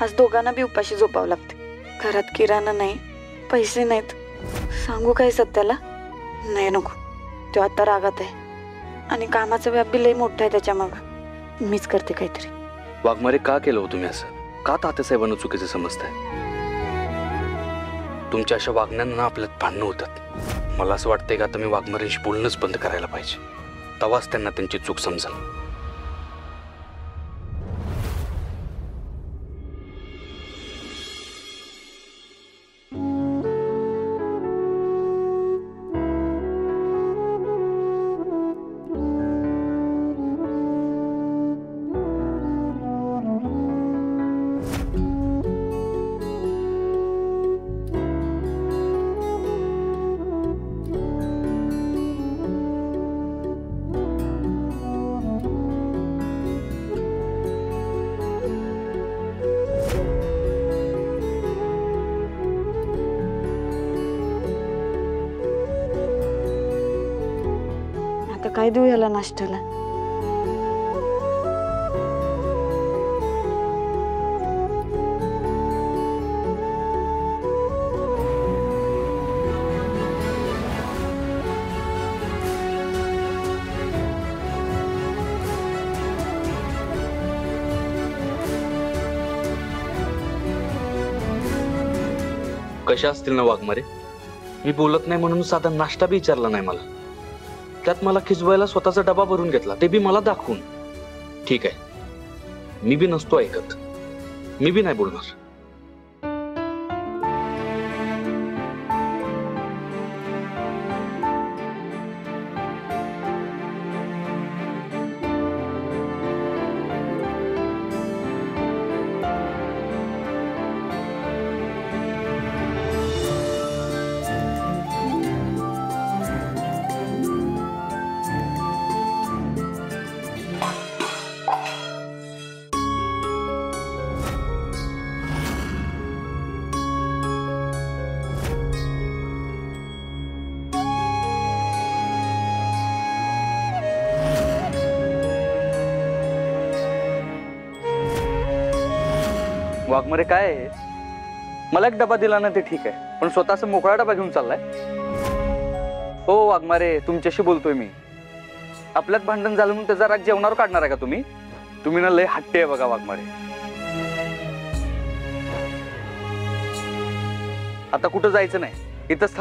आज दोघांना बी उपाशी झोपावं लागते. घरात किराणा नाही, पैसे नाहीत. सांगू काय सत्याला? नाही नको, तो आता रागात आहे आणि कामाचा व्याप बी लई मोठा आहे त्याच्या मागं. मीच करते काहीतरी. वाघमारे का केलं हो तुम्ही असं? का तात्यासाहेबांना चुकीचं समजताय? तुमच्या अशा वागण्यानं आपल्यात भांडणं होतात. मला असं वाटतंय का आता मी वाघमारेंशी बोलणंच बंद करायला पाहिजे. तेव्हाच त्यांना त्यांची चूक समजेल. आता काय देऊ याला नाश्त्याला? कशा असतील ना वाघमारे? मी बोलत नाही म्हणून साधा नाश्ता बी विचारला नाही मला. त्यात मला खिजवायला स्वतःचा डबा भरून घेतला, ते बी मला दाखवून. ठीक आहे, मी बी नसतो ऐकत, मी बी नाही बोलणार. वाघमारे काय आहे? मला एक डबा दिला ना ते ठीक आहे, पण स्वतःचा मोकळा डबा घेऊन चाललाय. हो वाघमारे, तुमच्याशी बोलतोय मी. आपल्यात भांडण झालं म्हणून त्याचा राग जेवणावर काढणार आहे का तुम्ही? तुम्ही ना लय हट्टी आहे बघा वाघमारे. आता कुठं जायचं नाही, इथंच